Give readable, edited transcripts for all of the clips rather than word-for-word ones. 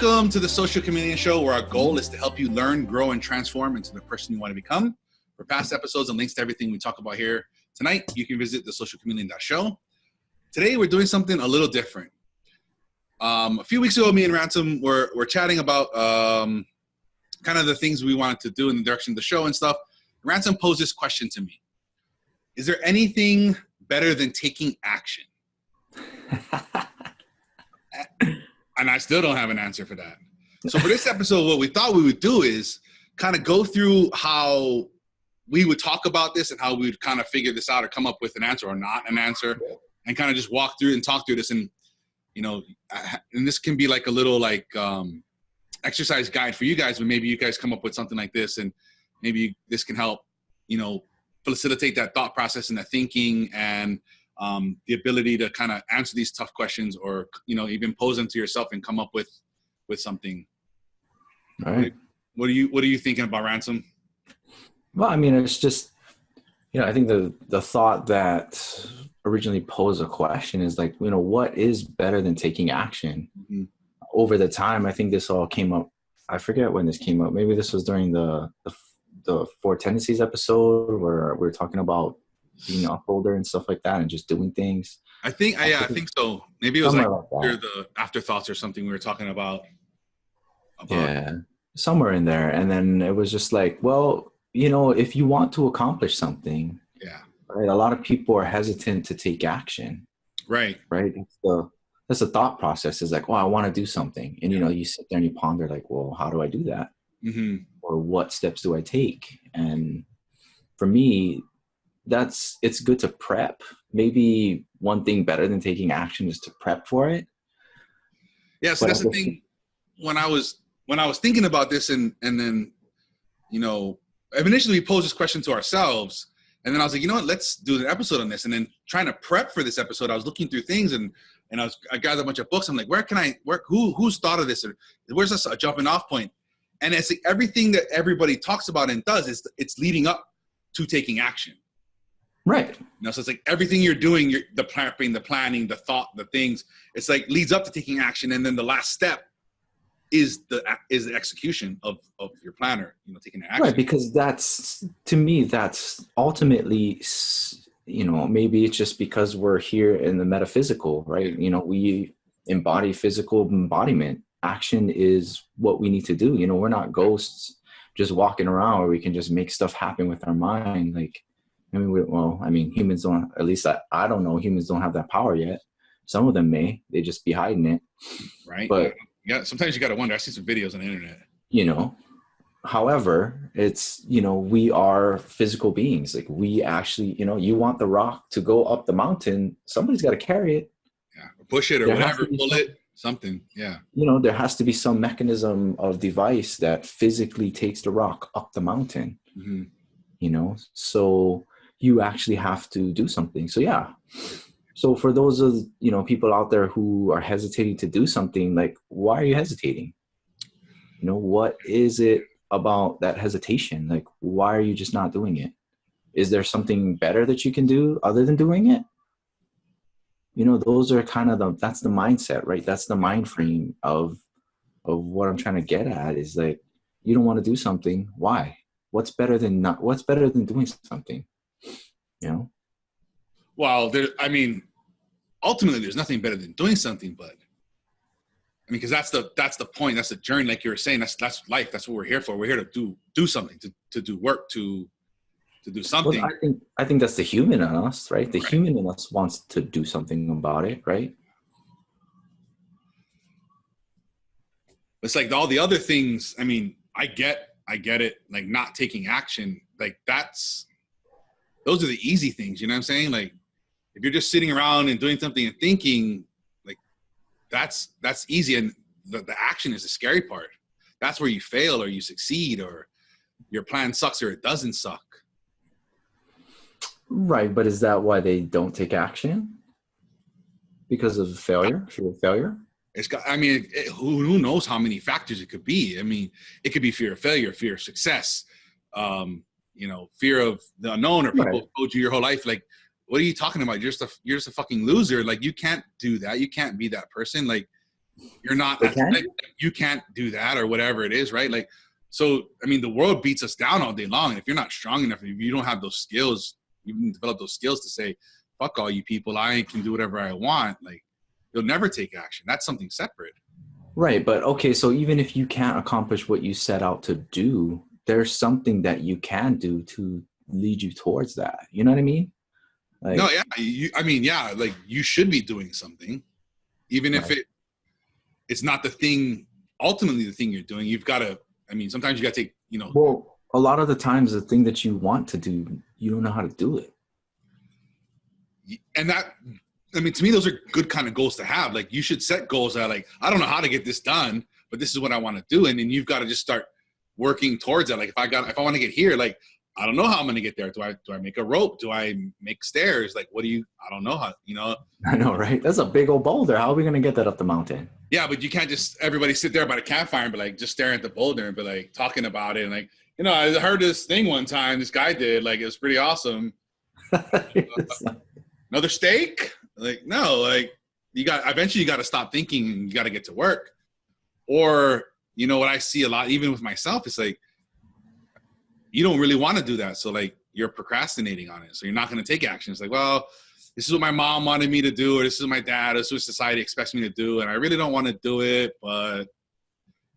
Welcome to the Social Chameleon Show, where our goal is to help you learn, grow, and transform into the person you want to become. For past episodes and links to everything we talk about here tonight, you can visit thesocialchameleon.show. Today, we're doing something a little different. A few weeks ago, me and Ransom were chatting about kind of the things we wanted to do in the direction of the show and stuff. Ransom posed this question to me. Is there anything better than taking action? And I still don't have an answer for that. So for this episode, what we thought we would do is kind of go through how we would talk about this and how we would kind of figure this out or come up with an answer or not an answer, and kind of just walk through and talk through this. And, you know, and this can be like a little like exercise guide for you guys, but maybe you guys come up with something like this, and maybe this can help, you know, facilitate that thought process and the thinking and the ability to kind of answer these tough questions, or, you know, even pose them to yourself and come up with something. All right. What are you thinking about, Ransom? Well, I mean, it's just, you know, I think the thought that originally posed a question is like, you know, what is better than taking action? Mm-hmm. Over the time, I think this all came up. I forget when this came up. Maybe this was during the Four Tendencies episode where we were talking about being a holder and stuff like that and just doing things. I think so. Maybe it was like the afterthoughts or something we were talking about. Yeah, somewhere in there. And then it was just like, well, you know, if you want to accomplish something, right, a lot of people are hesitant to take action. Right. That's the thought process, is like, well, I want to do something. And, you know, you sit there and you ponder like, well, how do I do that? Mm-hmm. Or what steps do I take? And for me, it's good to prep. Maybe one thing better than taking action is to prep for it. Yeah, so that's the thing. When I was thinking about this, and then, you know, initially we posed this question to ourselves, and then I was like, you know what, let's do an episode on this. And then trying to prep for this episode, I was looking through things, and I gathered a bunch of books. I'm like, who's thought of this? Or where's this a jumping off point? And it's like everything that everybody talks about and does it's leading up to taking action. Right. You know, so it's like everything you're doing, the prepping, the planning, the thought, the things, it's like leads up to taking action. And then the last step is the execution of your planner, you know, taking action. Right. Because that's ultimately, you know, maybe it's just because we're here in the metaphysical, right? You know, we embody physical embodiment. Action is what we need to do. You know, we're not ghosts just walking around where we can just make stuff happen with our mind. Like, humans don't, at least I don't know, humans don't have that power yet. Some of them may, they just be hiding it. Right. But yeah, sometimes you got to wonder. I see some videos on the internet. You know, however, it's, you know, we are physical beings. Like, we actually, you know, you want the rock to go up the mountain, somebody's got to carry it. Yeah, or push it or whatever, pull it, something. Yeah. You know, there has to be some mechanism of device that physically takes the rock up the mountain. Mm-hmm. You know, so you actually have to do something. So yeah. So for those of, you know, people out there who are hesitating to do something, like, why are you hesitating? You know, what is it about that hesitation? Like, why are you just not doing it? Is there something better that you can do other than doing it? You know, those are kind of that's the mindset, right? That's the mind frame of what I'm trying to get at, is like, you don't want to do something. Why? What's better than doing something? You know? Well, ultimately there's nothing better than doing something, but I mean, because that's the point. That's the journey. Like you were saying, that's life. That's what we're here for. We're here to do something, to do work, to do something. Well, I think that's the human in us, right? The human in us wants to do something about it, right? It's like all the other things. I mean, I get it. Like, not taking action, like those are the easy things. You know what I'm saying? Like, if you're just sitting around and doing something and thinking, like, that's easy. And the action is the scary part. That's where you fail or you succeed, or your plan sucks or it doesn't suck. Right. But is that why they don't take action? Because of failure? Fear of failure? Who knows how many factors it could be? I mean, it could be fear of failure, fear of success, you know, fear of the unknown, or people told you your whole life, like, what are you talking about? You're just a fucking loser. Like, you can't do that. You can't be that person. Like, you're not They can? athletic, you can't do that or whatever it is, right? Like, so, I mean, the world beats us down all day long. And if you're not strong enough, if you don't have those skills, you can develop those skills to say, fuck all you people, I can do whatever I want. Like, you'll never take action. That's something separate. Right. But okay, so even if you can't accomplish what you set out to do, there's something that you can do to lead you towards that. You know what I mean? Like, No, yeah. I mean, yeah, like you should be doing something, even if right. it's not the thing, ultimately the thing you're doing. You've got to, I mean, sometimes you got to take, Well, a lot of the times the thing that you want to do, you don't know how to do it. And that, I mean, to me, those are good kind of goals to have. Like, you should set goals that are like, I don't know how to get this done, but this is what I want to do. And then you've got to just start working towards that. Like, if I want to get here, like, I don't know how I'm going to get there. Do I make a rope? Do I make stairs? Like, I don't know how, I know, right? That's a big old boulder. How are we going to get that up the mountain? Yeah, but you can't just everybody sit there by the campfire and be like, just staring at the boulder and be like talking about it. And like, I heard this thing one time, this guy did, like, it was pretty awesome. Another steak? Like, no, like eventually you got to stop thinking and you got to get to work. Or, what I see a lot, even with myself, it's like, you don't really want to do that. So like you're procrastinating on it. So you're not going to take action. It's like, well, this is what my mom wanted me to do, or this is what my dad, this is what society expects me to do. And I really don't want to do it, but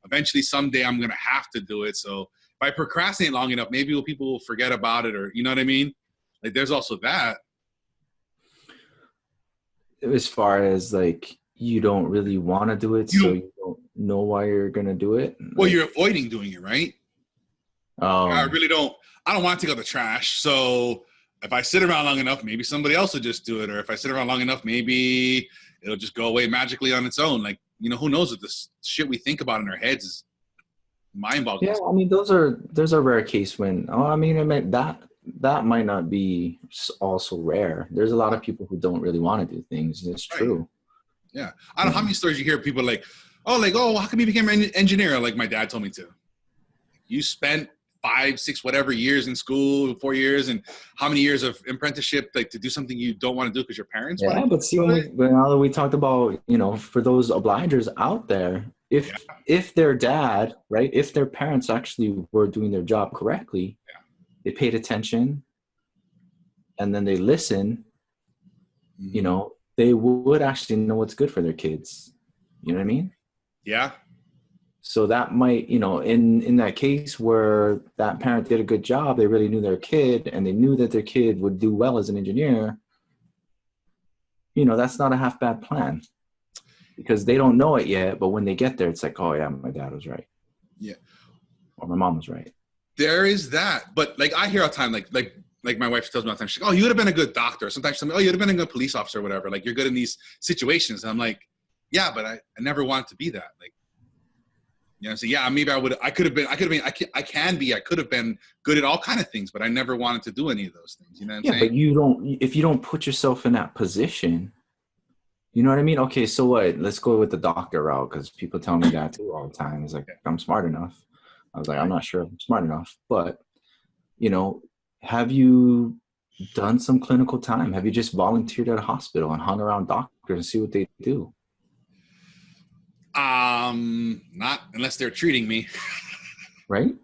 eventually someday I'm going to have to do it. So if I procrastinate long enough, maybe people will forget about it, or, you know what I mean? Like, there's also that. As far as like, you don't really want to do it, so you don't know why you're going to do it. Well, you're avoiding doing it, right? I don't want to take out the trash. So if I sit around long enough, maybe somebody else will just do it. Or if I sit around long enough, maybe it'll just go away magically on its own. Like, who knows what this shit we think about in our heads is mind-boggling. Yeah, I mean, there's a rare case when, I mean that might not be also rare. There's a lot of people who don't really want to do things. It's true. Yeah. I don't know how many stories you hear people like, oh, how come you became an engineer? Like my dad told me to. You spent 5, 6, whatever years in school, 4 years, and how many years of apprenticeship, like, to do something you don't want to do because your parents want to. Yeah, but see, now that we talked about, for those obligers out there, if their dad, right, if their parents actually were doing their job correctly, they paid attention, and then they listen, they would actually know what's good for their kids. You know what I mean? Yeah. So that might, in that case where that parent did a good job, they really knew their kid and they knew that their kid would do well as an engineer, that's not a half bad plan, because they don't know it yet. But when they get there, it's like, oh yeah, my dad was right. Yeah. Or my mom was right. There is that. But like, I hear all the time, like my wife tells me all the time, she's like, oh, you would have been a good doctor. Sometimes she's like, oh, you would have been a good police officer or whatever. Like, you're good in these situations. And I'm like, yeah, but I never wanted to be that. Like, so yeah, maybe I could have been good at all kind of things, but I never wanted to do any of those things. You know what I'm saying? But if you don't put yourself in that position, you know what I mean? Okay, so what? Let's go with the doctor route, because people tell me that too all the time. It's like, I'm smart enough. I was like, I'm not sure if I'm smart enough, but have you done some clinical time? Have you just volunteered at a hospital and hung around doctors and see what they do? Not unless they're treating me. Right?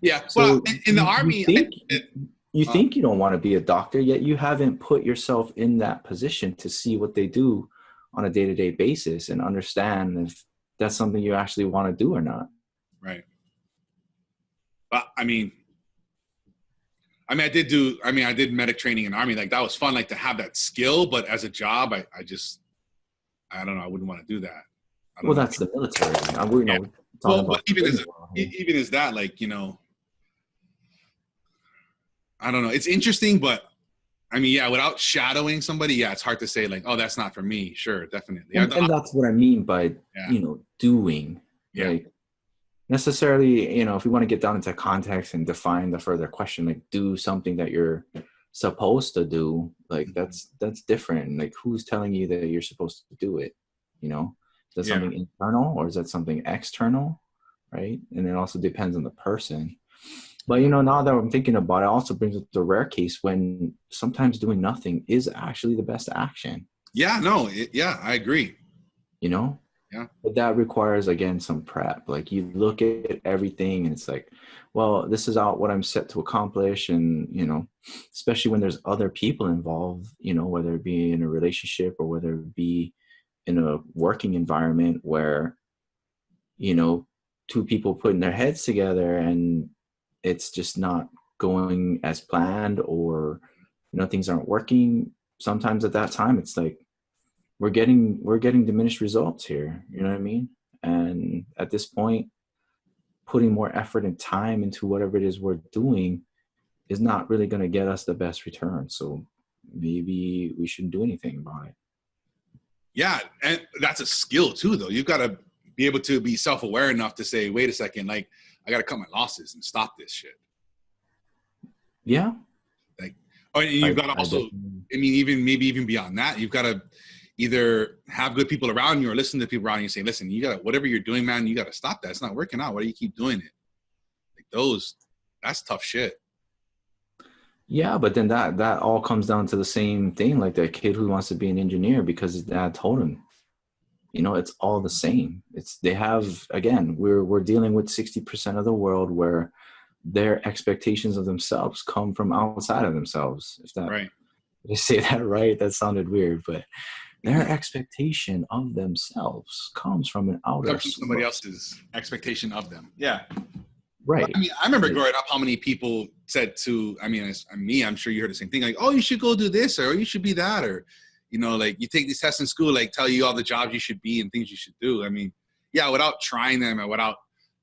Yeah. So well, in the Army, you think you don't want to be a doctor, yet you haven't put yourself in that position to see what they do on a day-to-day basis and understand if that's something you actually want to do or not. Right. But I did medic training in the Army. Like, that was fun, like, to have that skill, but as a job, I don't know. I wouldn't want to do that. Well, that's the military. Well, even as that, like, I don't know. It's interesting, but I mean, yeah, without shadowing somebody, yeah, it's hard to say like, oh, that's not for me. Sure, definitely. And that's what I mean by, doing. Yeah. Like, necessarily, if we want to get down into context and define the further question, like, do something that you're supposed to do, like, that's different. Like, who's telling you that you're supposed to do it? Is that something internal or is that something external? Right. And it also depends on the person. But, now that I'm thinking about it, also brings up the rare case when sometimes doing nothing is actually the best action. Yeah, no. I agree. Yeah. But that requires, again, some prep. Like you look at everything and it's like, well, this is out what I'm set to accomplish. And, especially when there's other people involved, whether it be in a relationship or whether it be in a working environment where, two people putting their heads together and it's just not going as planned, or, things aren't working. Sometimes at that time, it's like, we're getting diminished results here. You know what I mean? And at this point, putting more effort and time into whatever it is we're doing is not really going to get us the best return. So maybe we shouldn't do anything about it. Yeah. And that's a skill too, though. You've got to be able to be self-aware enough to say, wait a second, like I got to cut my losses and stop this shit. Yeah. Like, oh, and you've got to also, I mean, even beyond that, you've got to either have good people around you or listen to people around you and say, listen, you got to, whatever you're doing, man, you got to stop that. It's not working out. Why do you keep doing it? Like that's tough shit. Yeah, but then that all comes down to the same thing, like that kid who wants to be an engineer because his dad told him. It's all the same. They have, again, we're dealing with 60% of the world where their expectations of themselves come from outside of themselves. If that, right. Did I say that right? That sounded weird, but their expectation of themselves comes from an outer comes from somebody else's expectation of them. Yeah. Right. But, I mean, I remember growing up how many people said to, I mean, I'm sure you heard the same thing, like, oh, you should go do this, or you should be that, or, like you take these tests in school, like tell you all the jobs you should be and things you should do. I mean, yeah, without trying them and without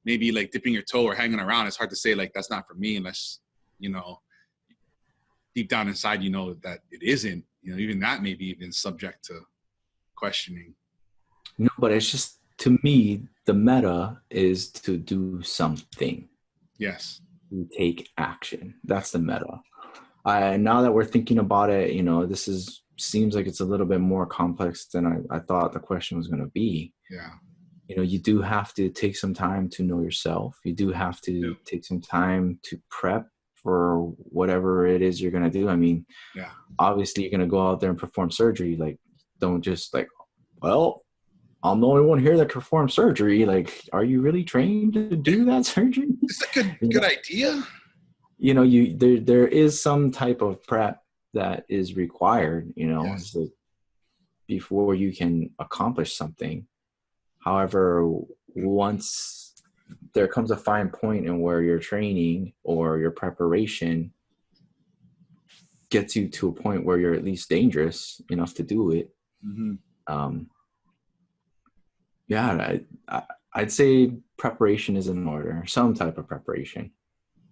maybe like dipping your toe or hanging around, it's hard to say like, that's not for me unless, deep down inside, that it isn't, even that may be even subject to questioning. No, but it's just, to me, the meta is to do something. Yes. To take action. That's the meta. Now that we're thinking about it, this seems like it's a little bit more complex than I thought the question was going to be. Yeah. You do have to take some time to know yourself. You do have to take some time to prep for whatever it is you're going to do. I mean, yeah, obviously you're going to go out there and perform surgery. Like, don't just like, well, I'm the only one here that can perform surgery. Like, are you really trained to do that surgery? It's a good idea. There is some type of prep that is required, Yes. so before you can accomplish something. However, once there comes a fine point in where your training or your preparation gets you to a point where you're at least dangerous enough to do it. Mm-hmm. Yeah, I'd say preparation is in order, some type of preparation.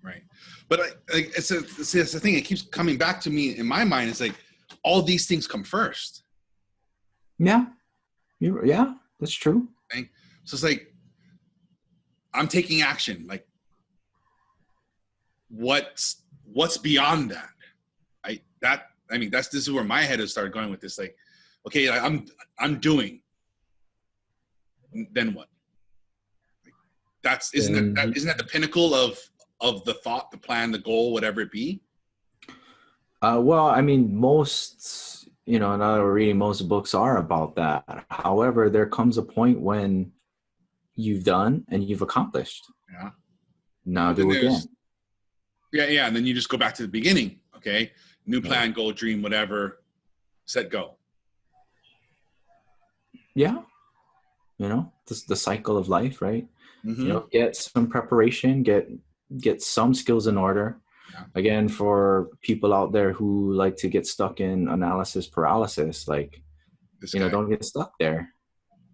Right. But it's the thing. It keeps coming back to me in my mind. It's like all these things come first. Yeah. Yeah, that's true. Okay? So it's like, I'm taking action. Like, what's beyond that? This is where my head has started going with this. Like, okay, I'm doing. Then what? Like, isn't that the pinnacle of the thought, the plan, the goal, whatever it be? Well, I mean, most, now that we're reading, most books are about that. However, there comes a point when you've done and you've accomplished. Yeah. Now do again. Yeah. And then you just go back to the beginning. Okay. New plan, goal, dream, whatever. Set, go. Yeah. The cycle of life, right? Mm-hmm. Get some preparation, get some skills in order. Yeah. Again, for people out there who like to get stuck in analysis paralysis, like, don't get stuck there.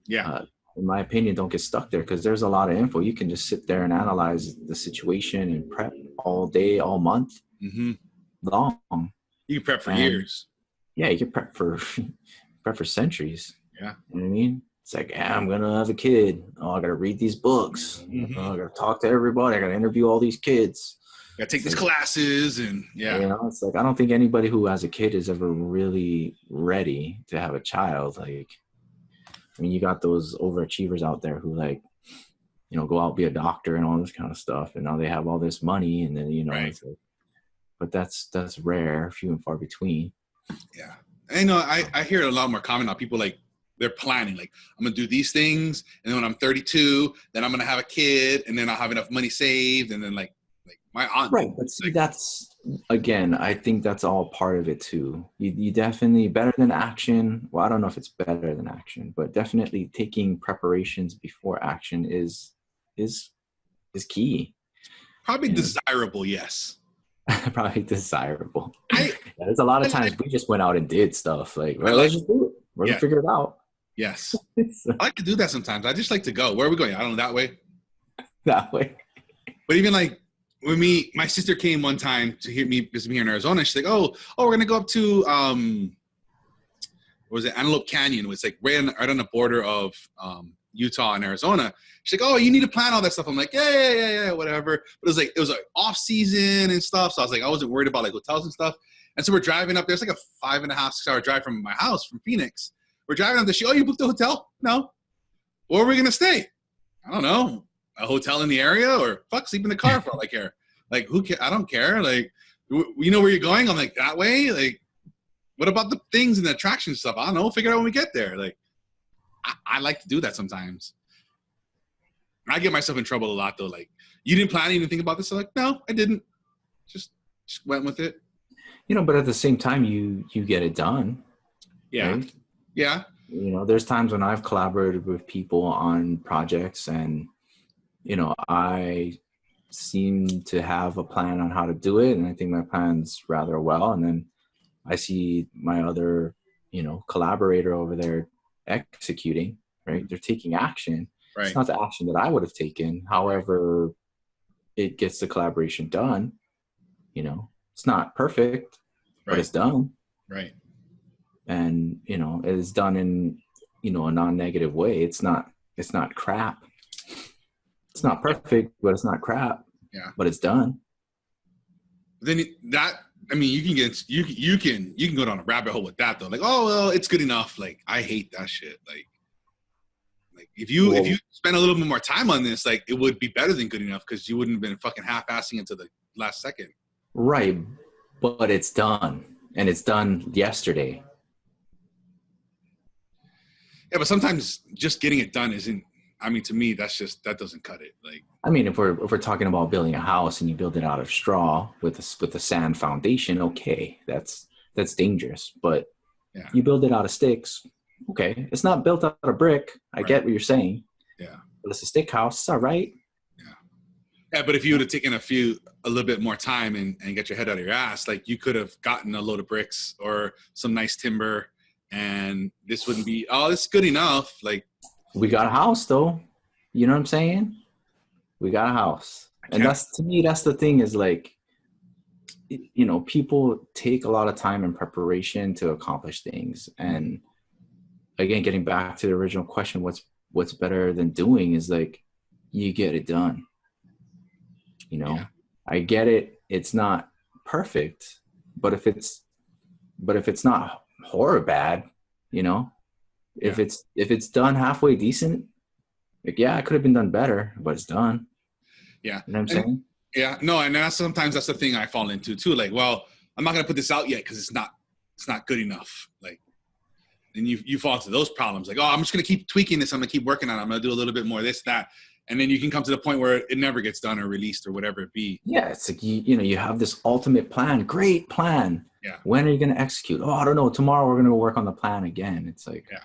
Yeah. In my opinion, don't get stuck there, because there's a lot of info. You can just sit there and analyze the situation and prep all day, all month long. You can prep for years. Yeah, you can prep for centuries. Yeah. You know what I mean? It's like, I'm going to have a kid. Oh, I got to read these books. Mm-hmm. I got to talk to everybody. I got to interview all these kids. I got to take these classes and it's like, I don't think anybody who has a kid is ever really ready to have a child. Like, I mean, you got those overachievers out there who like, go out, be a doctor and all this kind of stuff. And now they have all this money and then, right. It's like, but that's rare, few and far between. Yeah. And, I hear a lot more common now. People like they're planning. Like, I'm going to do these things, and then when I'm 32, then I'm going to have a kid, and then I'll have enough money saved, and then like my aunt. Right, but see, like, that's again, I think that's all part of it too. You definitely better than action. Well, I don't know if it's better than action, but definitely taking preparations before action is key. probably You know? desirable, yes. Probably desirable. I Yeah, there's a lot of I times like, we just went out and did stuff like, I well, like let's just do it. We're gonna yeah, figure it out. yes. So, I like to do that sometimes. I just like to go. Where are we going? I don't know, that way. that way. But even like when my sister came one time to hear me visit me here in Arizona, she's like, oh, we're gonna go up to what was it, Antelope Canyon? It's like right on the border of Utah and Arizona. She's like, oh, you need to plan all that stuff. I'm like, yeah, whatever. But it was like off season and stuff. So I was like, I wasn't worried about like hotels and stuff. And so we're driving up there. It's like a 5.5, 6 hour drive from my house from Phoenix. We're driving up there. Oh, you booked a hotel? No. Where are we gonna stay? I don't know. A hotel in the area, or sleep in the car for all I care. Like, who cares? I don't care. Like, you know where you're going? I'm like, that way? Like, what about the things and the attraction stuff? I don't know. Figure it out when we get there. Like, I like to do that sometimes. I get myself in trouble a lot, though. Like, you didn't plan anything, think about this? I'm like, no, I didn't. Just went with it. But at the same time, you get it done. Yeah. Right? Yeah. There's times when I've collaborated with people on projects and, I seem to have a plan on how to do it. And I think my plan's rather well. And then I see my other, collaborator over there executing, right? They're taking action. Right. It's not the action that I would have taken. However, it gets the collaboration done. It's not perfect, but it's done. Right. And, it is done in, a non-negative way. It's not crap. It's not perfect, but it's not crap. Yeah. But it's done. Then you can go down a rabbit hole with that though. Like, oh well, it's good enough. Like, I hate that shit. Like if you spend a little bit more time on this, like, it would be better than good enough because you wouldn't have been fucking half-assing it to the last second. Right, but it's done, and it's done yesterday. Yeah, but sometimes just getting it done isn't. I mean, to me, that doesn't cut it. Like, I mean, if we're talking about building a house and you build it out of straw with a sand foundation, okay, that's dangerous. But you build it out of sticks, okay, it's not built out of brick. I get what you're saying. Yeah, but it's a stick house. It's all right. Yeah, but if you would have taken a little bit more time and get your head out of your ass, like, you could have gotten a load of bricks or some nice timber, and this wouldn't be, oh, it's good enough. Like, we got a house though. You know what I'm saying? We got a house. And to me, that's the thing is, like, people take a lot of time and preparation to accomplish things. And again, getting back to the original question, what's better than doing is, like, you get it done. I get it. It's not perfect, but if it's not horror bad, if it's done halfway decent, like, yeah, it could have been done better, but it's done. Yeah. You know what I'm saying? Yeah. No, and sometimes that's the thing I fall into too. Like, well, I'm not going to put this out yet because it's not good enough. Like, and you fall into those problems. Like, oh, I'm just going to keep tweaking this. I'm going to keep working on it. I'm going to do a little bit more of this, that. And then you can come to the point where it never gets done or released or whatever it be. Yeah. It's like, you have this ultimate plan, great plan. Yeah. When are you going to execute? Oh, I don't know. Tomorrow we're going to work on the plan again. It's like, yeah.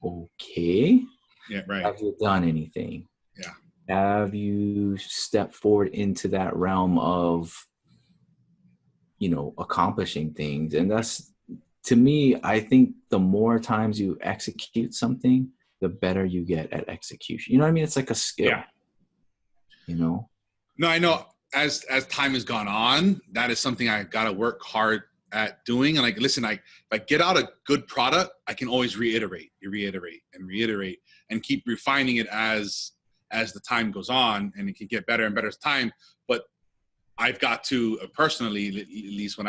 Okay. Yeah. Right. Have you done anything? Yeah. Have you stepped forward into that realm of, accomplishing things? And that's, to me, I think the more times you execute something, the better you get at execution. You know what I mean? It's like a skill. Yeah. No, I know as time has gone on, that is something I got to work hard at doing. And, like, listen, if I get out a good product, I can always reiterate and keep refining it as the time goes on, and it can get better and better as time. But I've got to personally, at least with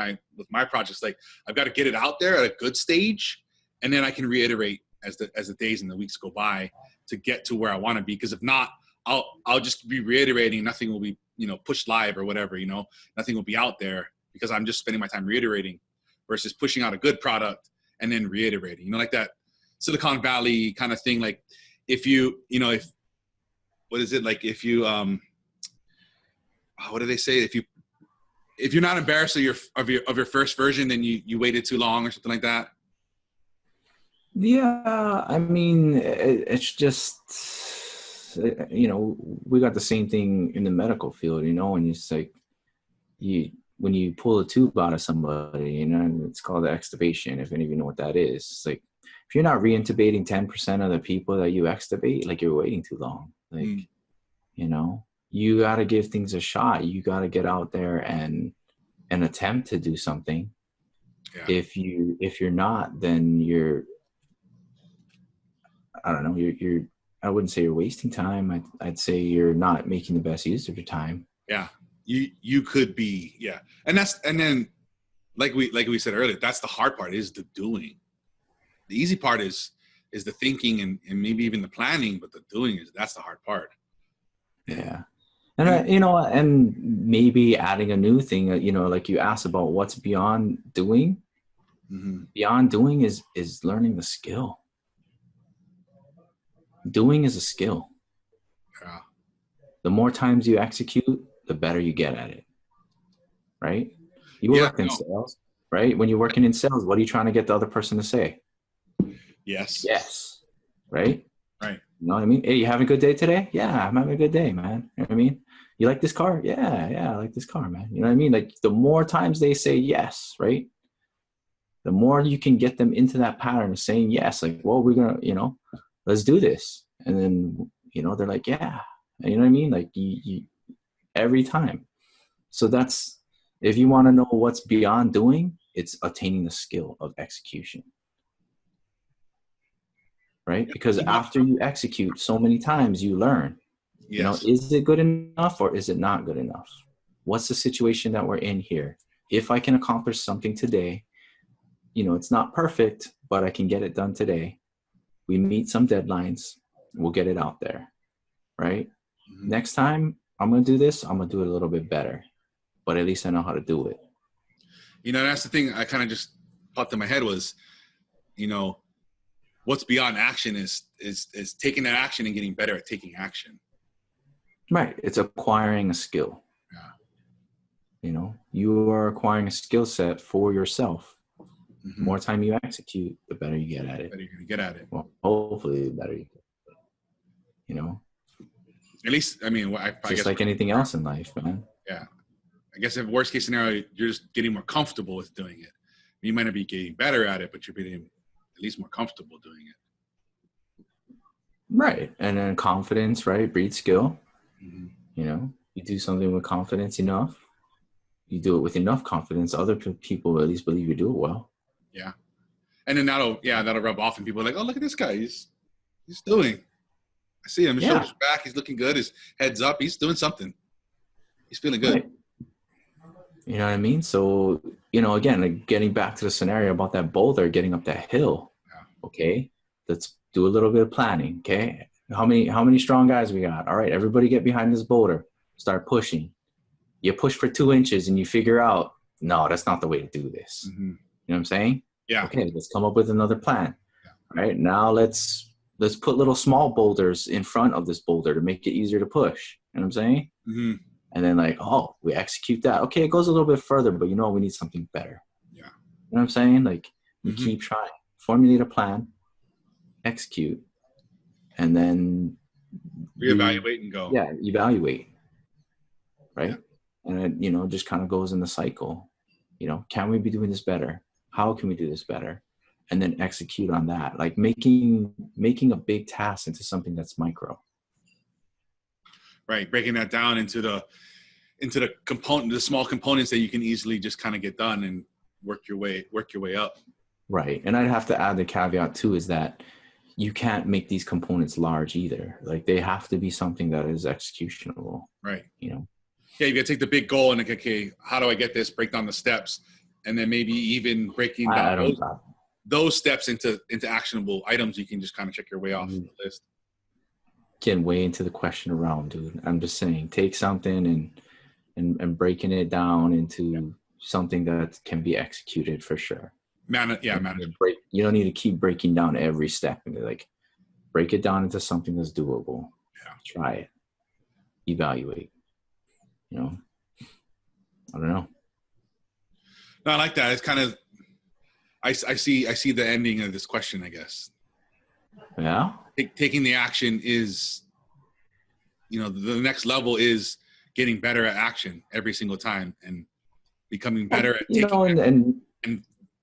my projects, like, I've got to get it out there at a good stage, and then I can reiterate as the days and the weeks go by to get to where I want to be. Because if not, I'll just be reiterating. Nothing will be, pushed live or whatever, nothing will be out there because I'm just spending my time reiterating versus pushing out a good product and then reiterating, like that Silicon Valley kind of thing. Like if you, you know, if, what is it? Like if you, what do they say? If you're not embarrassed of your first version, then you waited too long or something like that. Yeah, I mean, it's just, you know, we got the same thing in the medical field, you know, and it's like when you pull a tube out of somebody, you know, and it's called extubation. If any of you know what that is, it's like if you're not reintubating 10% of the people that you extubate, like you're waiting too long. Like, you know, you got to give things a shot. You got to get out there and attempt to do something. Yeah. If you're not, then I don't know, you're I wouldn't say you're wasting time. I'd say you're not making the best use of your time. Yeah. You could be, yeah. And then like we said earlier, that's the hard part, is the doing. The easy part is the thinking and maybe even the planning, but the doing that's the hard part. Yeah. And you know, and maybe adding a new thing, you know, like you asked about what's beyond doing. Mm-hmm. Beyond doing is learning the skill. Doing is a skill. Yeah. The more times you execute, the better you get at it. Right? You work in sales, right? When you're working in sales, what are you trying to get the other person to say? Yes. Yes. Right? Right. You know what I mean? Hey, you having a good day today? Yeah, I'm having a good day, man. You know what I mean? You like this car? Yeah, I like this car, man. You know what I mean? Like the more times they say yes, right? The more you can get them into that pattern of saying yes, like, well, we're going to, you know, let's do this. And then, you know, they're like, yeah, you know what I mean? Like you every time. So that's, if you want to know what's beyond doing, it's attaining the skill of execution. Right? Because after you execute so many times, you learn, you know, is it good enough or is it not good enough? What's the situation that we're in here? If I can accomplish something today, you know, it's not perfect, but I can get it done today. We meet some deadlines. We'll get it out there. Right? Mm-hmm. Next time I'm going to do this, I'm going to do it a little bit better, but at least I know how to do it. You know, that's the thing I kind of just popped in my head was, you know, what's beyond action is taking that action and getting better at taking action. Right. It's acquiring a skill. Yeah. You know, you are acquiring a skill set for yourself. Mm-hmm. The more time you execute, the better you get at it. The better you're going to get at it. Well, hopefully, the better you get at it. You know? At least, I mean, I just guess like anything else in life, man. Yeah. I guess if worst case scenario, you're just getting more comfortable with doing it. You might not be getting better at it, but you're getting at least more comfortable doing it. Right. And then confidence, right, breeds skill. Mm-hmm. You know, you do something with confidence enough. You do it with enough confidence. Other people at least believe you do it well. Yeah. And then that'll rub off and people are like, oh, look at this guy. He's doing. I see him. His shoulders back. He's looking good. His head's up. He's doing something. He's feeling good. Right. You know what I mean? So, you know, again, like getting back to the scenario about that boulder, getting up that hill. Yeah. Okay. Let's do a little bit of planning. Okay. How many strong guys we got? All right. Everybody get behind this boulder. Start pushing. You push for 2 inches and you figure out, no, that's not the way to do this. Mm-hmm. You know what I'm saying? Yeah. Okay. Let's come up with another plan. Yeah. All right. Now let's put little small boulders in front of this boulder to make it easier to push. You know what I'm saying? Mm-hmm. And then like, oh, we execute that. Okay, it goes a little bit further, but you know what? We need something better. Yeah. You know what I'm saying? Like, you keep trying. Formulate a plan, execute, and then reevaluate and go. Yeah, evaluate. Right? Yeah. And it, you know, just kind of goes in the cycle. You know, can we be doing this better? How can we do this better? And then execute on that. Like making a big task into something that's micro. Right, breaking that down into the small components that you can easily just kind of get done and work your way up. Right, and I'd have to add the caveat too is that you can't make these components large either. Like they have to be something that is executionable. Right. You know. Yeah, you got to take the big goal and like, okay, how do I get this? Break down the steps, and then maybe even breaking down those steps into actionable items. You can just kind of check your way off the list. Getting way into the question around, dude. I'm just saying, take something and breaking it down into something that can be executed for sure. Manageable. You don't need to keep breaking down every step, and like break it down into something that's doable. Yeah. Try it. Evaluate. You know, I don't know. No, I like that. It's kind of, I see the ending of this question, I guess. Yeah. Taking the action is, the next level is getting better at action every single time and becoming better at taking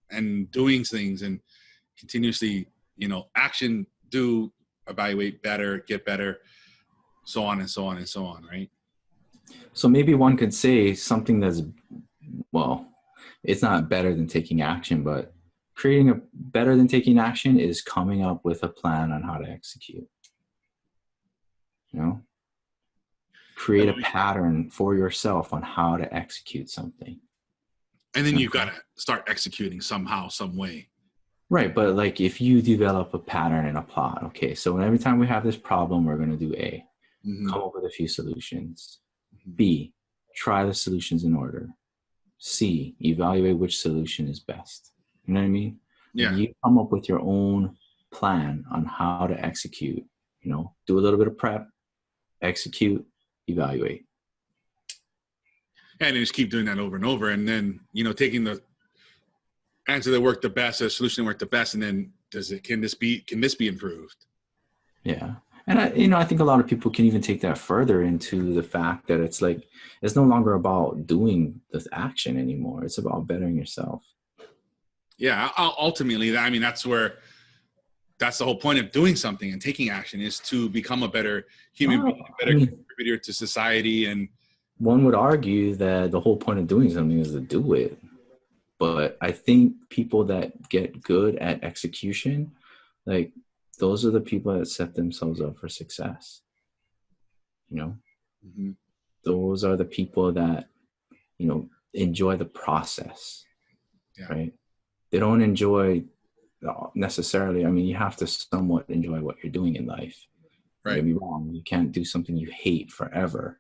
and doing things and continuously, action, do, evaluate, better, get better, so on and so on and so on, right? So maybe one could say something that's, well, it's not better than taking action, but creating a better than taking action is coming up with a plan on how to execute. Create a pattern for yourself on how to execute something. And then you've got to start executing somehow, some way. Right. But like if you develop a pattern and a plot, okay, so every time we have this problem, we're going to do A, come up with a few solutions. B, try the solutions in order. C, evaluate which solution is best. You know what I mean? Yeah. You come up with your own plan on how to execute, do a little bit of prep, execute, evaluate. And just keep doing that over and over. And then, taking the answer that worked the best, the solution that worked the best. And then can this be improved? Yeah. And I think a lot of people can even take that further into the fact that it's like, it's no longer about doing the action anymore. It's about bettering yourself. Yeah. Ultimately, that's the whole point of doing something and taking action is to become a better human being, a better contributor to society. And one would argue that the whole point of doing something is to do it. But I think people that get good at execution, like those are the people that set themselves up for success. Those are the people that, enjoy the process, right? They don't enjoy necessarily. You have to somewhat enjoy what you're doing in life. Right. Don't get me wrong. You can't do something you hate forever,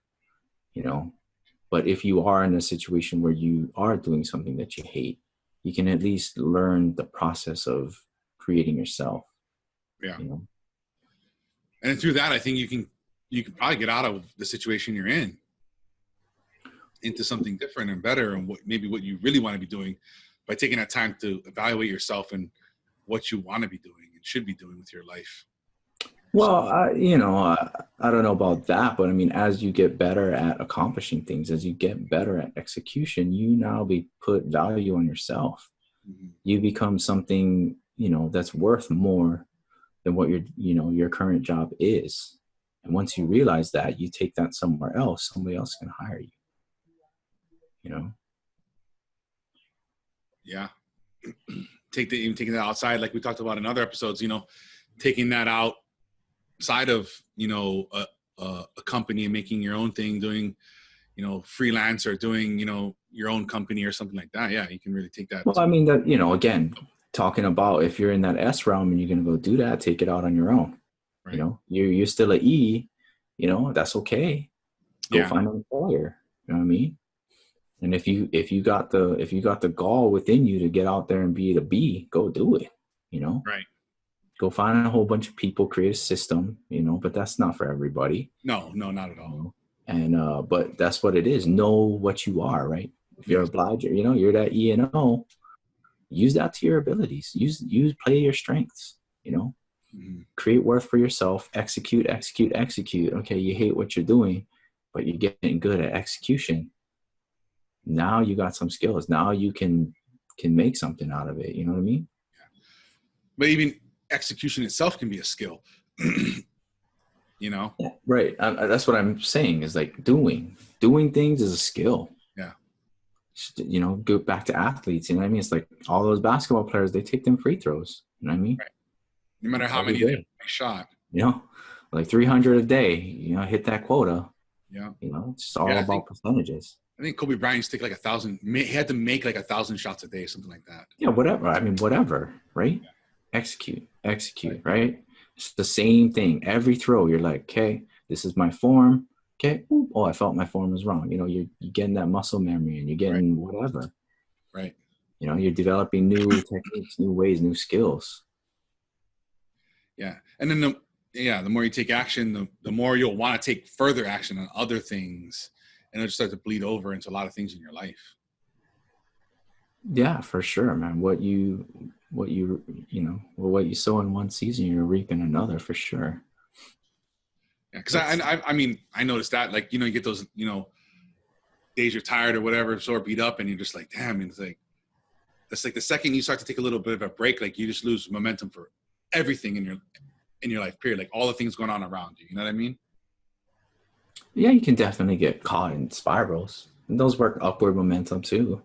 But if you are in a situation where you are doing something that you hate, you can at least learn the process of creating yourself. Yeah. And through that, I think you can probably get out of the situation you're in into something different and better and what you really want to be doing by taking that time to evaluate yourself and what you want to be doing and should be doing with your life. Well, I don't know about that, but as you get better at accomplishing things, as you get better at execution, you now put value on yourself. You become something, that's worth more than what your current job is. And once you realize that, you take that somewhere else, somebody else can hire you. Yeah. Taking that outside, like we talked about in other episodes, taking that outside of, a company and making your own thing, doing, freelance or doing, your own company or something like that. Yeah. You can really take that. Well, that, again, talking about if you're in that S realm and you're going to go do that, take it out on your own. Right. You're still an E, that's okay. Go find an employer. You know what I mean? And if you got the gall within you to get out there and be the B, go do it. Right. Go find a whole bunch of people, create a system, but that's not for everybody. No, not at all. And but that's what it is. Know what you are, right? If you're a obliger, you're that E and O. Use that to your abilities. Play your strengths. Create worth for yourself. Execute. Okay, you hate what you're doing, but you're getting good at execution. Now you got some skills. Now you can make something out of it. You know what I mean? Yeah. But even execution itself can be a skill. Yeah, right. That's what I'm saying is like doing things is a skill. Yeah. Go back to athletes. It's like all those basketball players, they take them free throws. You know what I mean? Right. No matter how many they shot. Like 300 a day, hit that quota. Yeah. It's all about percentages. I think Kobe Bryant used to take like 1,000. He had to make like 1,000 shots a day, something like that. Yeah, whatever. Whatever, right? Yeah. Execute, right? It's the same thing. Every throw, you're like, okay, this is my form. Okay. Ooh, I felt my form was wrong. You're getting that muscle memory and you're getting whatever. Right. You know, you're developing new techniques, new ways, new skills. Yeah. And then the more you take action, the more you'll want to take further action on other things, and it'll start to bleed over into a lot of things in your life. Yeah, for sure, man. What you sow in one season, you're reaping another, for sure. Yeah, because I mean, I noticed that, like, you get those, days you're tired or whatever, sore, beat up, and you're just like, damn. And it's like, that's like the second you start to take a little bit of a break, like, you just lose momentum for everything in your life, period. Like, all the things going on around you. You know what I mean? Yeah, you can definitely get caught in spirals. And those work upward momentum too. You know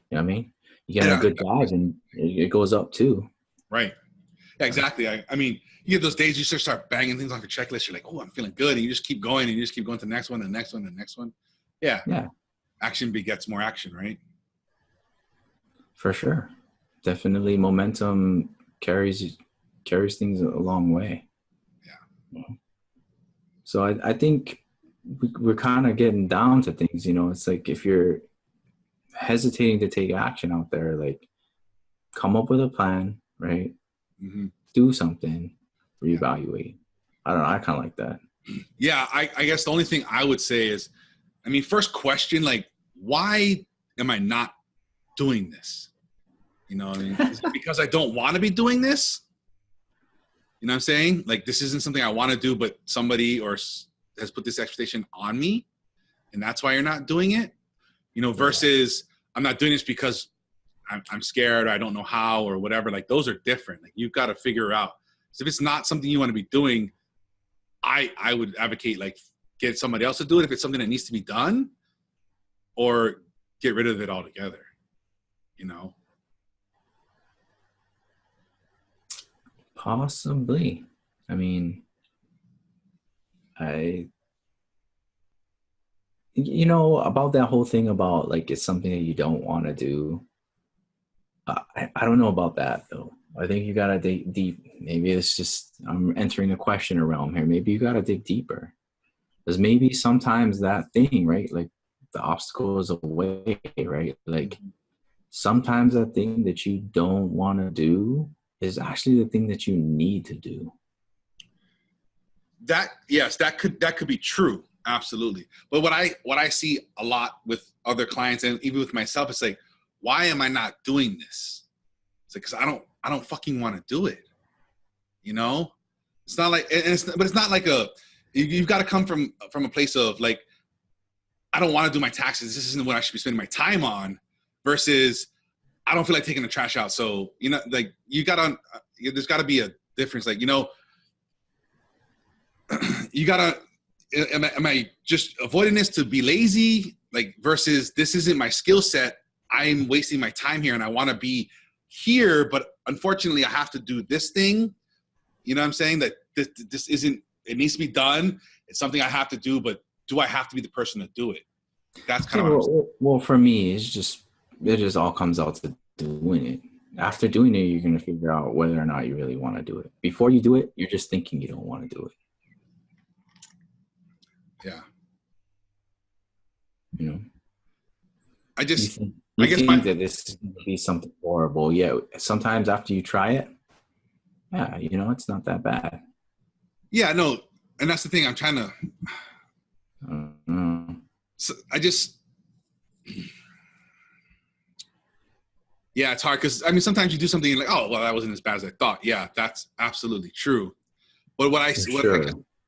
what I mean? You get a good dive and it goes up too. Right. Yeah, exactly. I mean, you get those days you start banging things off your checklist. You're like, oh, I'm feeling good. And you just keep going, and you just keep going to the next one, the next one, the next one. Yeah. Yeah. Action begets more action, right? For sure. Definitely momentum carries things a long way. Yeah. So I think we're kind of getting down to things, it's like, if you're hesitating to take action out there, like, come up with a plan, right? Mm-hmm. Do something, reevaluate. I don't know. I kind of like that. Yeah. I guess the only thing I would say is, I mean, first question, like, why am I not doing this? I mean, is it because I don't want to be doing this? You know what I'm saying? Like, this isn't something I want to do, but somebody has put this expectation on me, and that's why you're not doing it. Versus I'm not doing this because I'm scared, or I don't know how, or whatever. Like, those are different. Like, you've got to figure out. So if it's not something you want to be doing, I would advocate, like, get somebody else to do it if it's something that needs to be done, or get rid of it altogether. Possibly. I mean, about that whole thing about, like, it's something that you don't want to do. I don't know about that, though. I think you got to dig deep. Maybe it's just, I'm entering the questioner realm here. Maybe you got to dig deeper. Because maybe sometimes that thing, right? Like, the obstacle is a way, right? Like, sometimes that thing that you don't want to do is actually the thing that you need to do. That could be true. Absolutely. But what I see a lot with other clients, and even with myself, it's like, why am I not doing this? It's like, because I don't fucking want to do it. It's not like, but it's not like you've got to come from a place of, like, I don't want to do my taxes. This isn't what I should be spending my time on, versus I don't feel like taking the trash out. So, like, there's got to be a difference. Like, you gotta, am I just avoiding this to be lazy? Like, versus this isn't my skill set. I'm wasting my time here, and I want to be here, but unfortunately I have to do this thing. You know what I'm saying? That this isn't, it needs to be done. It's something I have to do, but do I have to be the person to do it? That's kind of well, for me, it just all comes out to doing it. After doing it, you're going to figure out whether or not you really want to do it. Before you do it, you're just thinking you don't want to do it. Yeah. I guess that this is going to be something horrible. Yeah. Sometimes after you try it, yeah, it's not that bad. Yeah, no. And that's the thing I'm trying to, so yeah, it's hard. Cause I mean, sometimes you do something and you're like, oh, well, that wasn't as bad as I thought. Yeah, that's absolutely true. But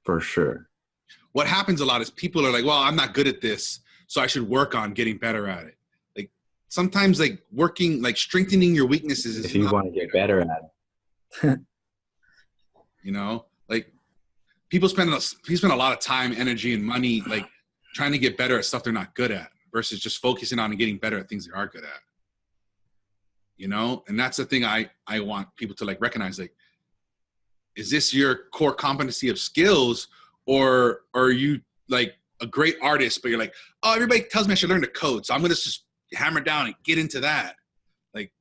for sure. What happens a lot is people are like, well, I'm not good at this, so I should work on getting better at it. Like, sometimes, like, working, like, strengthening your weaknesses is, if you want to get better at it. Like, people spend a lot of time, energy, and money, like, trying to get better at stuff they're not good at, versus just focusing on and getting better at things they are good at. And that's the thing I want people to, like, recognize. Like, is this your core competency of skills? Or are you, like, a great artist, but you're like, oh, everybody tells me I should learn to code, so I'm going to just hammer down and get into that. Like,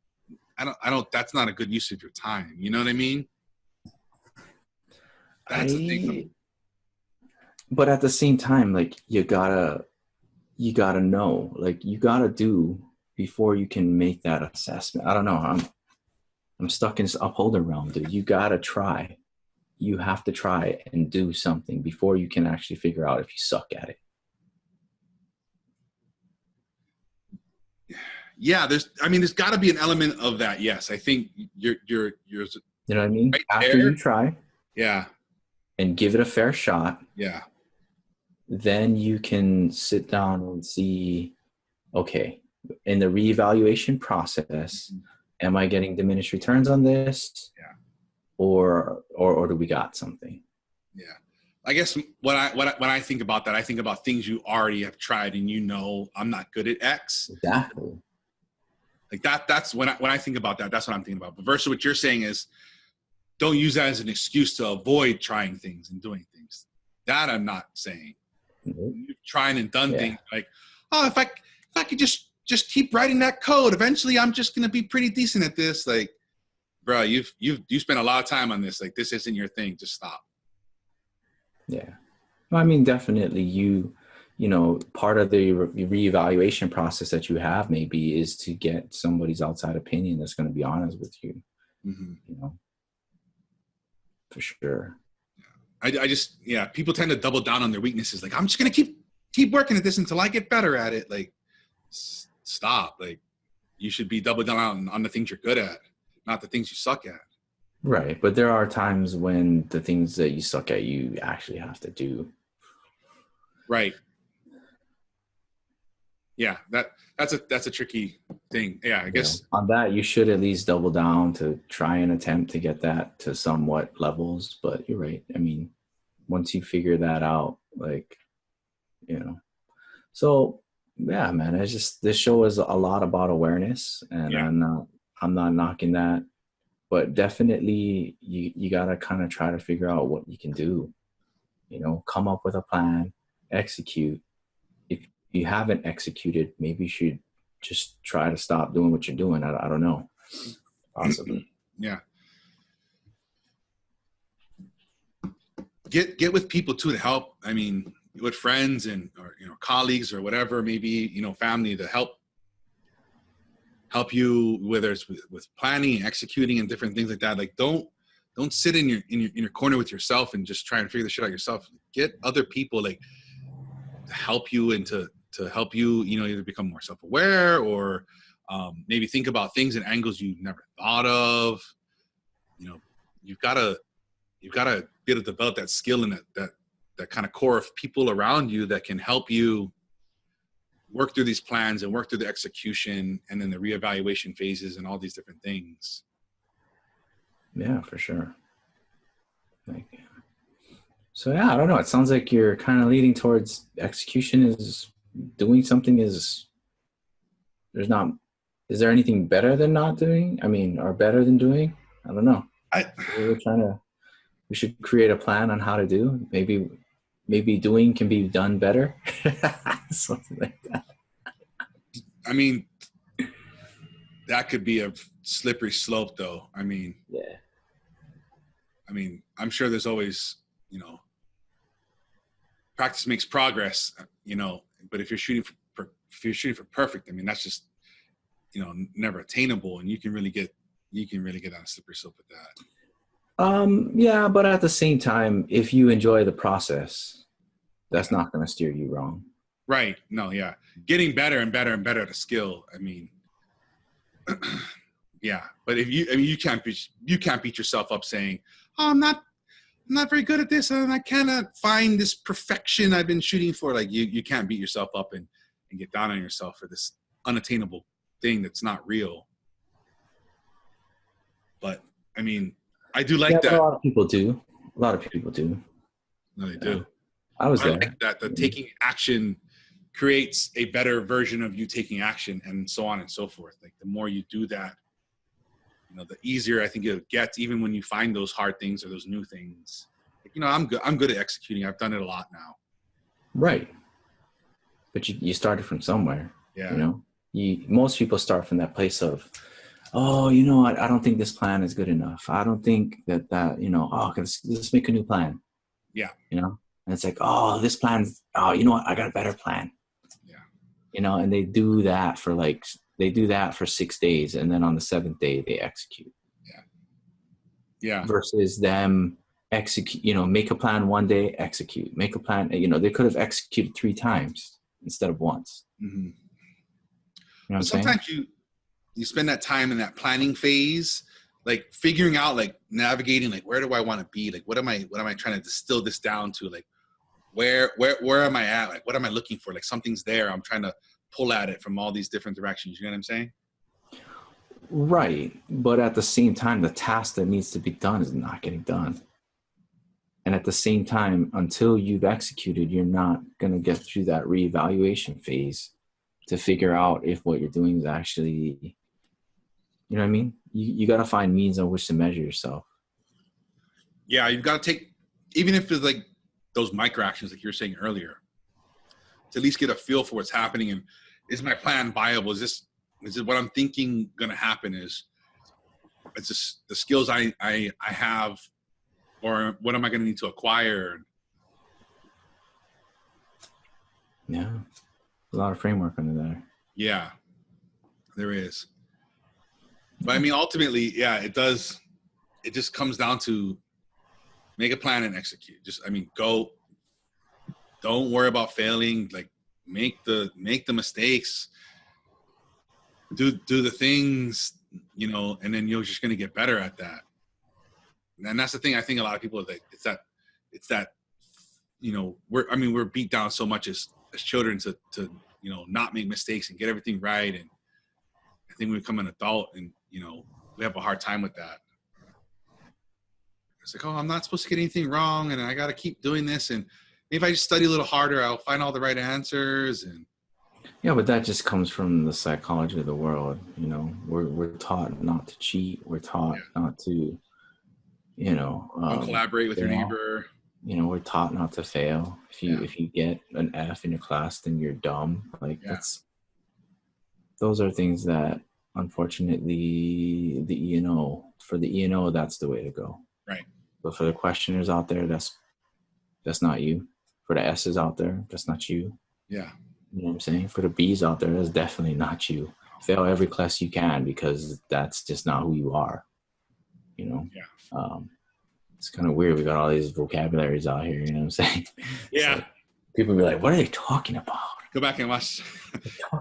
I don't, that's not a good use of your time. You know what I mean? That's the thing. But at the same time, like, you gotta know, like, you gotta do before you can make that assessment. I don't know. I'm stuck in this upholder realm, dude. You gotta try. You have to try and do something before you can actually figure out if you suck at it. Yeah, there's got to be an element of that. Yes, I think you're You know what I mean? right After there. you try, Yeah, and give it a fair shot, yeah, then you can sit down and see, okay, in the reevaluation process, am I getting diminished returns on this? Yeah. Or do we got something? Yeah. I guess when I think about that, I think about things you already have tried and I'm not good at X. Exactly. Like that's when I think about that, that's what I'm thinking about. But versus what you're saying is don't use that as an excuse to avoid trying things and doing things. That I'm not saying. You've tried and done things like, oh, if I could just keep writing that code, eventually I'm just gonna be pretty decent at this. Like, bro, you spent a lot of time on this. Like, this isn't your thing. Just stop. Yeah. Well, I mean, definitely you know, part of the reevaluation process that you have maybe is to get somebody's outside opinion that's going to be honest with you, you know, for sure. I just, people tend to double down on their weaknesses. Like, I'm just going to keep working at this until I get better at it. Like, stop. Like, you should be double down on the things you're good at, not the things you suck at. Right. But there are times when the things that you suck at, you actually have to do. Right. Yeah. That's a tricky thing. Yeah. I guess on that, you should at least double down to try and attempt to get that to somewhat levels. But you're right. I mean, once you figure that out, like, you know, so yeah, man, it's just, this show is a lot about awareness, and I'm not knocking that. But definitely you got to kind of try to figure out what you can do, you know, come up with a plan, execute. If you haven't executed, maybe you should just try to stop doing what you're doing. I don't know. Possibly. Yeah. Get with people too to help. I mean, with friends and, or, colleagues or whatever, maybe, family to help you, whether it's with planning and executing and different things like that. Like, don't sit in your corner with yourself and just try and figure the shit out yourself. Get other people like to help you and to help you, either become more self-aware or maybe think about things and angles you never thought of. You've got to be able to develop that skill and that kind of core of people around you that can help you work through these plans and work through the execution and then the reevaluation phases and all these different things. Yeah, for sure. So yeah, I don't know. It sounds like you're kind of leading towards execution is doing something is there anything better than not doing? I mean, or better than doing? I don't know. We should create a plan on how to do. Maybe doing can be done better. Something like that. I mean, that could be a slippery slope though. I mean, I'm sure there's always, practice makes progress, but if you're shooting for perfect, I mean, that's just, never attainable, and you can really get on a slippery slope with that. Yeah, but at the same time, if you enjoy the process, that's not going to steer you wrong. Right. No, yeah. Getting better and better and better at a skill. I mean, yeah. But if you can't beat yourself up saying, "Oh, I'm not very good at this, and I cannot find this perfection I've been shooting for." Like, you can't beat yourself up and get down on yourself for this unattainable thing that's not real. But I mean, I do like that. A lot of people do. No, they do. I was there. Like that. The taking action creates a better version of you taking action, and so on and so forth. Like, the more you do that, the easier I think it gets, even when you find those hard things or those new things. Like, I'm good at executing. I've done it a lot now. Right. But you started from somewhere. Yeah. Most people start from that place of, oh, I don't think this plan is good enough. I don't think that, let's make a new plan. Yeah. And it's like, oh, this plan, oh, you know what? I got a better plan. Yeah. And they do that for like They do that for 6 days, and then on the 7th day they execute. Yeah. Versus them execute, make a plan one day, execute, make a plan. They could have executed 3 times instead of once. Mm-hmm. You know what I'm sometimes saying? you spend that time in that planning phase, like figuring out, like navigating, like where do I want to be? Like what am I trying to distill this down to? Like where am I at? Like what am I looking for? Like something's there. I'm trying to pull at it from all these different directions. You know what I'm saying? Right. But at the same time, the task that needs to be done is not getting done. And at the same time, until you've executed, you're not going to get through that reevaluation phase to figure out if what you're doing is actually, you know what I mean? You got to find means on which to measure yourself. Yeah, you've got to take, even if it's like those micro actions, like you were saying earlier, to at least get a feel for what's happening. And is my plan viable? Is this what I'm thinking going to happen? Is just the skills I have, or what am I going to need to acquire? Yeah. A lot of framework under there. Yeah, there is. But I mean, ultimately, yeah, it does. It just comes down to make a plan and execute. Go. Don't worry about failing. Like make the mistakes. Do the things, and then you're just going to get better at that. And that's the thing. I think a lot of people it's that we're beat down so much as children to not make mistakes and get everything right. And I think we become an adult and we have a hard time with that. It's like, oh, I'm not supposed to get anything wrong, and I got to keep doing this, and maybe if I just study a little harder, I'll find all the right answers. And yeah, but that just comes from the psychology of the world. We're taught not to cheat. We're taught not to, don't collaborate with your neighbor. We're taught not to fail. If you get an F in your class, then you're dumb. Like those are things that, unfortunately, the for the E&O, that's the way to go. Right. But for the questioners out there, that's not you. For the S's out there, that's not you. Yeah. You know what I'm saying? For the B's out there, that's definitely not you. Fail every class you can, because that's just not who you are. Yeah. It's kind of weird. We got all these vocabularies out here. You know what I'm saying? Yeah. So people be like, "What are they talking about?" Go back and watch.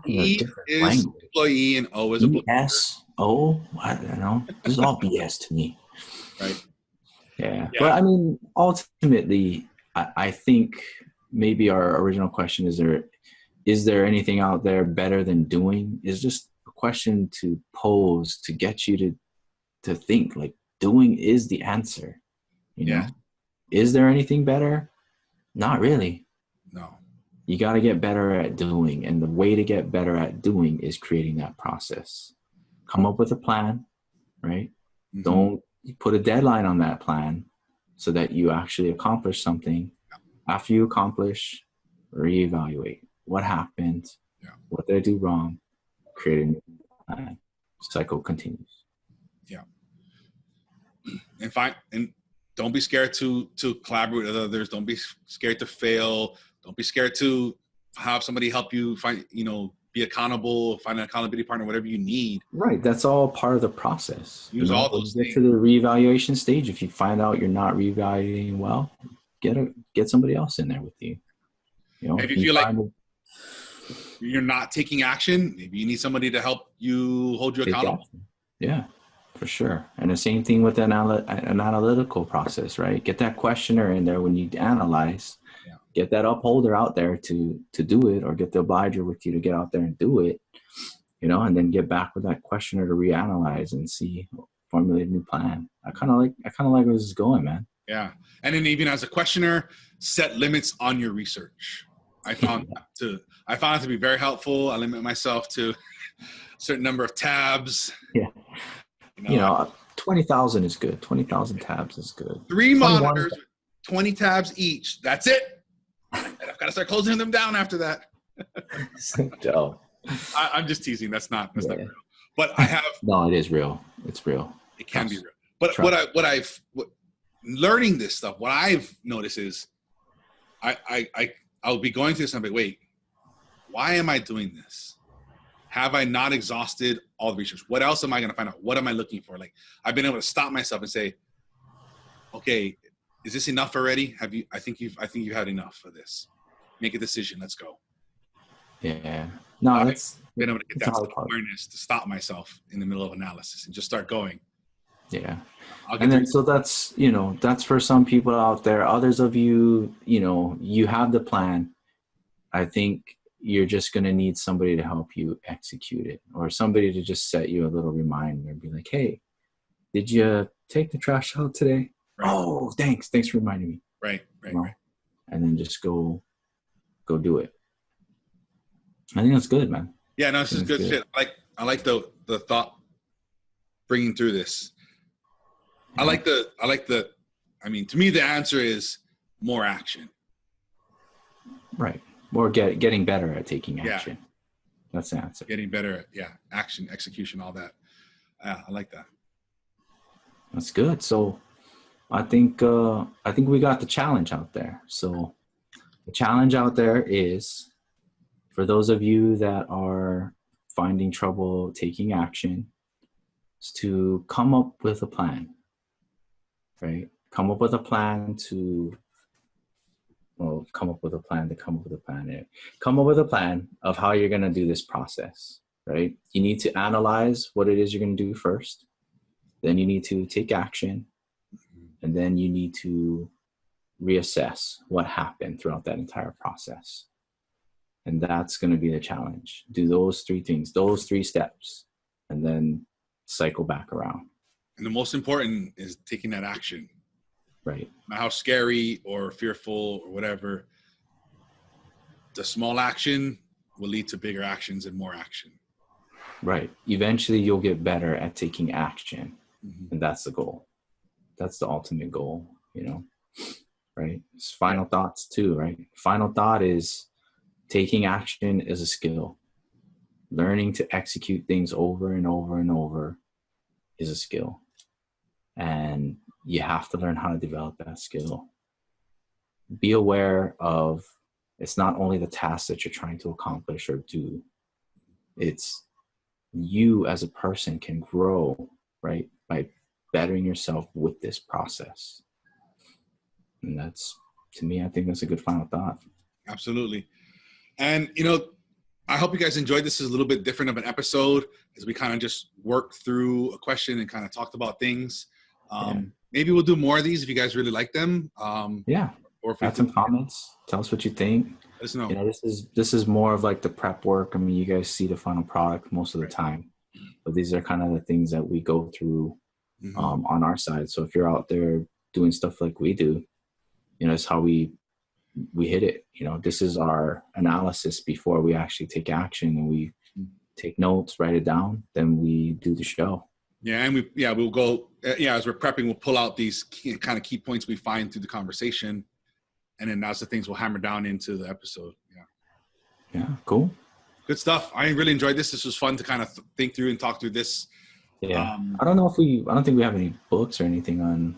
E is language. Employee and O is a S-O? I don't know. This is all BS to me. Right. Yeah. But I mean, ultimately, I think maybe our original question is there anything out there better than doing? Is just a question to pose to get you to think, like, doing is the answer. Is there anything better? Not really. No. You got to get better at doing, and the way to get better at doing is creating that process. Come up with a plan, right? Mm-hmm. Don't put a deadline on that plan so that you actually accomplish something. After you accomplish, reevaluate what happened, what did I do wrong, create a new plan. Cycle continues. Yeah. And don't be scared to collaborate with others. Don't be scared to fail. Don't be scared to have somebody help you find, be accountable, find an accountability partner, whatever you need. Right. That's all part of the process. Use all those things. Get to the reevaluation stage. If you find out you're not reevaluating well, get somebody else in there with you. If you feel like you're not taking action, maybe you need somebody to help you hold you accountable. Yeah, for sure. And the same thing with an analytical process, right? Get that questioner in there when you analyze. Get that upholder out there to do it, or get the obliger with you to get out there and do it, and then get back with that questioner to reanalyze and formulate a new plan. I kind of like where this is going, man. Yeah. And then even as a questioner, set limits on your research. I found it to be very helpful. I limit myself to a certain number of tabs. Yeah. 20,000 is good. 20,000 tabs is good. 3 monitors, 20 tabs each. That's it. And I've got to start closing them down after that. I'm just teasing. That's not real. But I have. No, it is real. It's real. It can be real. But learning this stuff, what I've noticed is I'll be going through something. Wait, why am I doing this? have I not exhausted all the research? What else am I going to find out? What am I looking for? Like, I've been able to stop myself and say, okay, is this enough already? I think you've had enough of this. Make a decision. Let's go. Yeah. No, that's been able to get that awareness to stop myself in the middle of analysis and just start going. Yeah. And then, so that's, that's for some people out there. Others of you, you have the plan. I think you're just going to need somebody to help you execute it, or somebody to just set you a little reminder and be like, hey, did you take the trash out today? Right. Oh, thanks for reminding me. Right. And then just go do it. I think that's good, man. Yeah, no, this is good shit. I like the thought bringing through this. Yeah. I mean, to me, the answer is more action. Right. Or getting better at taking action. Yeah. That's the answer. Getting better at, action, execution, all that. I like that. That's good. So I think we got the challenge out there. So the challenge out there is, for those of you that are finding trouble taking action, is to come up with a plan, right? Come up with a plan of how you're going to do this process, right? You need to analyze what it is you're going to do first. Then you need to take action. And then you need to reassess what happened throughout that entire process. And that's going to be the challenge. Do those three things, those 3 steps, and then cycle back around. And the most important is taking that action. Right. Not how scary or fearful or whatever. The small action will lead to bigger actions and more action. Right. Eventually you'll get better at taking action. Mm-hmm. And that's the goal. That's the ultimate goal, right? It's final thoughts too, right? Final thought is taking action is a skill. Learning to execute things over and over and over is a skill. And you have to learn how to develop that skill. Be aware of, it's not only the task that you're trying to accomplish or do, it's you as a person can grow, right? By bettering yourself with this process. And that's, to me, I think that's a good final thought. Absolutely. And, I hope you guys enjoyed this. Is a little bit different of an episode as we kind of just worked through a question and kind of talked about things. Maybe we'll do more of these if you guys really like them. Or if add some comments, tell us what you think. Let us know. This is more of like the prep work. I mean, you guys see the final product most of the time, but these are kind of the things that we go through on our side. So if you're out there doing stuff like we do, it's how we hit it. This is our analysis before we actually take action, and we take notes, write it down, then we do the show. Yeah, and we'll go. As we're prepping, we'll pull out these kind of key points we find through the conversation, and then that's the things we'll hammer down into the episode. Yeah, cool. Good stuff. I really enjoyed this. This was fun to kind of think through and talk through this. Yeah, I don't think we have any books or anything on.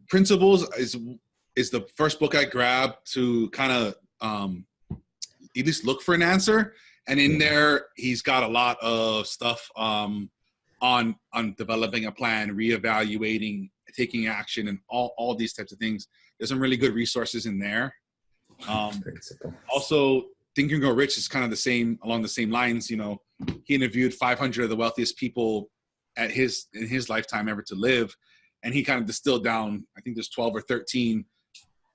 Principles is the first book I grabbed to kind of at least look for an answer. And in there, he's got a lot of stuff on developing a plan, reevaluating, taking action, and all these types of things. There's some really good resources in there. Also, Think and Grow Rich is kind of along the same lines. He interviewed 500 of the wealthiest people in his lifetime ever to live. And he kind of distilled down, I think there's 12 or 13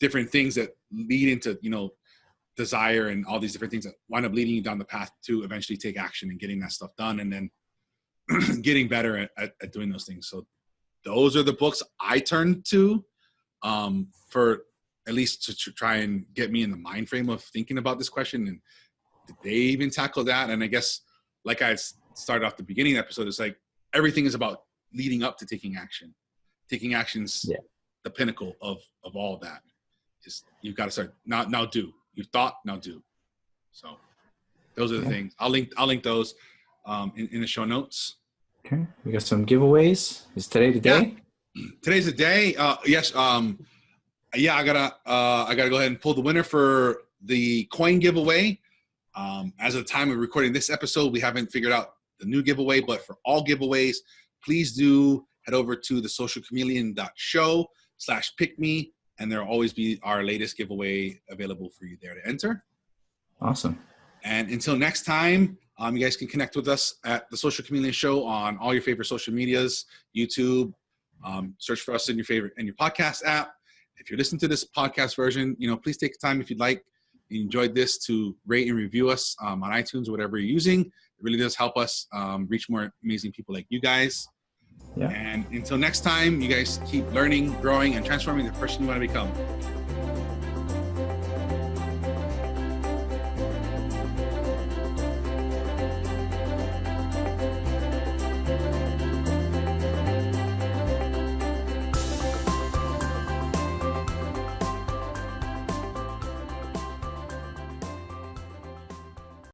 different things that lead into, desire and all these different things that wind up leading you down the path to eventually take action and getting that stuff done, and then getting better at doing those things. So those are the books I turn to for at least to try and get me in the mind frame of thinking about this question. And did they even tackle that? And I guess, like I started off the beginning of the episode, it's like everything is about leading up to taking action. Taking action's the pinnacle of all that. You've got to start now do. You've thought, now do. So those are the things. I'll link those in the show notes. Okay. We got some giveaways. Is today the day? Yeah. Today's the day. Yes. I gotta go ahead and pull the winner for the coin giveaway. As of the time of recording this episode, we haven't figured out the new giveaway, but for all giveaways, please do head over to the socialchameleon.show/pickme, and there'll always be our latest giveaway available for you there to enter. Awesome. And until next time, you guys can connect with us at the Social Chameleon Show on all your favorite social medias, YouTube. Search for us in your podcast app. If you're listening to this podcast version, please take time, if you'd like, you enjoyed this, to rate and review us on iTunes or whatever you're using. It really does help us reach more amazing people like you guys. Yeah. And until next time, you guys keep learning, growing, and transforming the person you want to become.